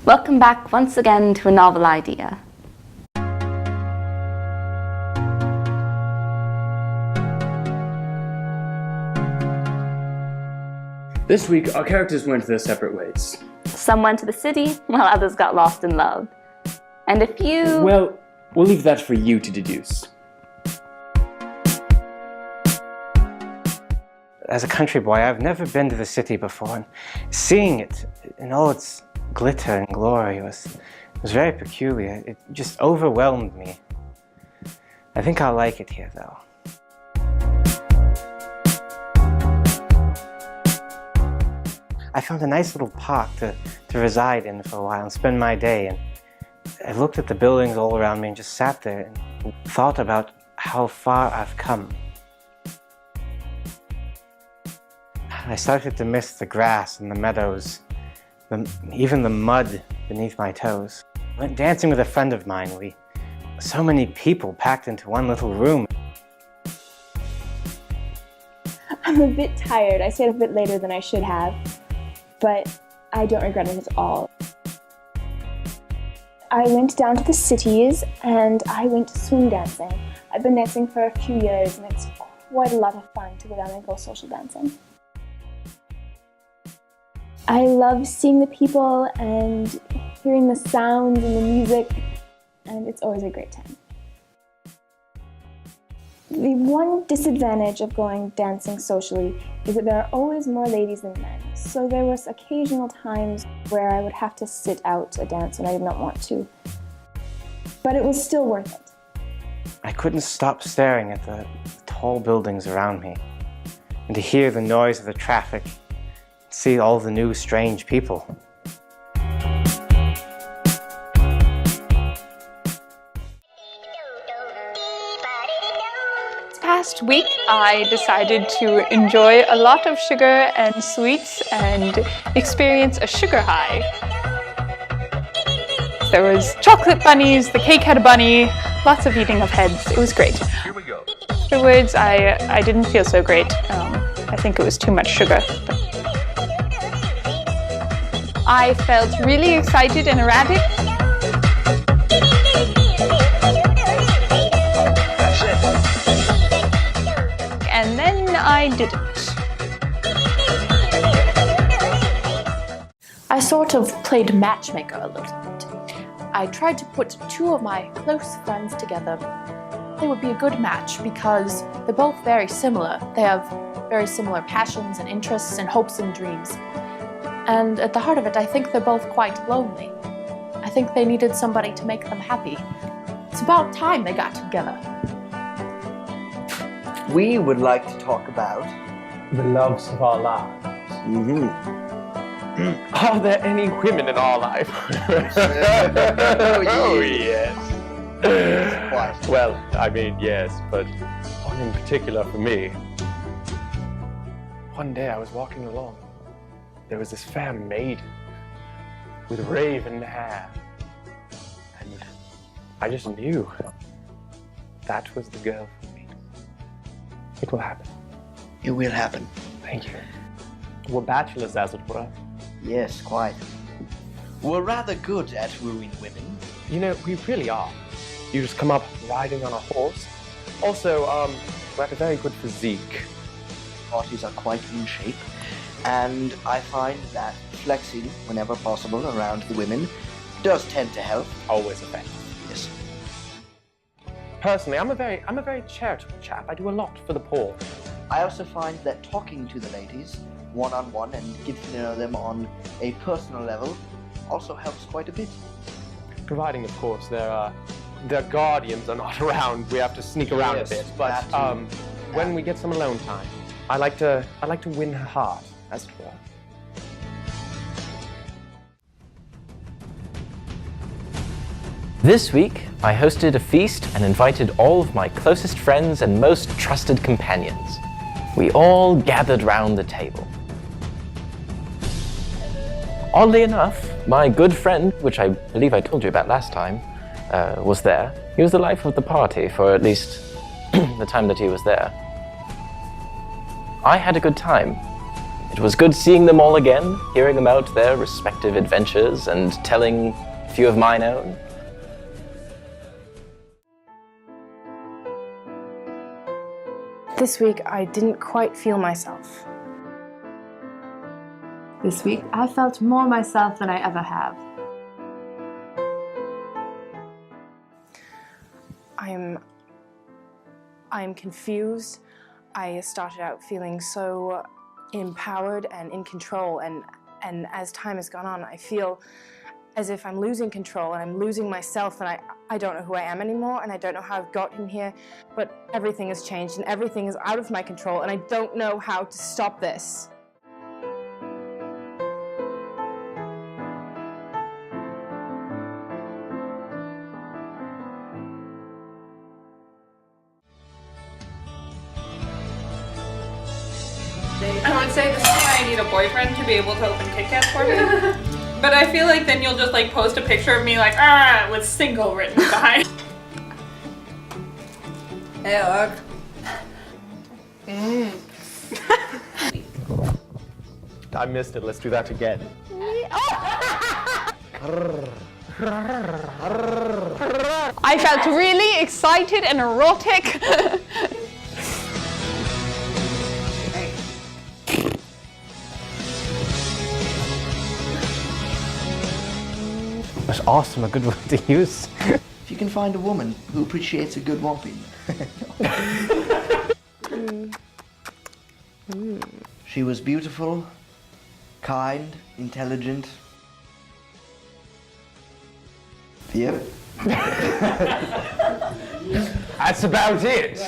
Welcome back once again to A Novel Idea. This week, our characters went their separate ways. Some went to the city, while others got lost in love. And a few... Well, we'll leave that for you to deduce. As a country boy, I've never been to the city before, and seeing it in all its glitter and glory was very peculiar. It just overwhelmed me. I think I'll like it here, though. I found a nice little park to reside in for a while and spend my day, and I looked at the buildings all around me and just sat there and thought about how far I've come. I started to miss the grass and the meadows, even the mud beneath my toes. I went dancing with a friend of mine. So many people packed into one little room. I'm a bit tired. I stayed a bit later than I should have, but I don't regret it at all. I went down to the cities and I went swing dancing. I've been dancing for a few years and it's quite a lot of fun to go down and go social dancing. I love seeing the people and hearing the sounds and the music, and it's always a great time. The one disadvantage of going dancing socially is that there are always more ladies than men, so there was occasional times where I would have to sit out a dance when I did not want to. But it was still worth it. I couldn't stop staring at the tall buildings around me, and to hear the noise of the traffic, see all the new strange people. Past week, I decided to enjoy a lot of sugar and sweets and experience a sugar high. There was chocolate bunnies, the cake had a bunny, lots of eating of heads. It was great. Here we go. Afterwards, I didn't feel so great. I think it was too much sugar. I felt really excited and erratic. And then I didn't. I sort of played matchmaker a little bit. I tried to put two of my close friends together. They would be a good match because they're both very similar. They have very similar passions and interests and hopes and dreams. And at the heart of it, I think they're both quite lonely. I think they needed somebody to make them happy. It's about time they got together. We would like to talk about the loves of our lives. Are there any women in our life? Oh, yes. Well, I mean, yes, but one in particular for me. One day I was walking along. There was this fair maiden with raven hair, and I just knew that was the girl for me. It will happen. It will happen. Thank you. We're bachelors, as it were. Yes, quite. We're rather good at wooing women. You know, we really are. You just come up riding on a horse. Also, we have a very good physique. Parties are quite in shape. And I find that flexing, whenever possible, around the women does tend to help. Always effective. Yes. Personally, I'm a very charitable chap. I do a lot for the poor. I also find that talking to the ladies one-on-one and getting to know them on a personal level also helps quite a bit. Providing, of course, their guardians are not around. We have to sneak around a bit. But when we get some alone time, I like to win her heart, as it were. This week, I hosted a feast and invited all of my closest friends and most trusted companions. We all gathered round the table. Oddly enough, my good friend, which I believe I told you about last time, was there. He was the life of the party for at least the time that he was there. I had a good time, It was good seeing them all again, hearing about their respective adventures and telling a few of mine own. This week, I didn't quite feel myself. This week, I felt more myself than I ever have. I'm confused. I started out feeling so empowered and in control, and as time has gone on, I feel as if I'm losing control and I'm losing myself, and I don't know who I am anymore, and I don't know how I've gotten here, but everything has changed and everything is out of my control, and I don't know how to stop this. I would say this is why I need a boyfriend to be able to open Kit Kats for me. But I feel like then you'll just like post a picture of me like, with single written behind. Hey, look. I missed it. Let's do that again. I felt really excited and erotic. That's awesome, a good word to use. If you can find a woman who appreciates a good whopping. She was beautiful, kind, intelligent. Yep. That's about it.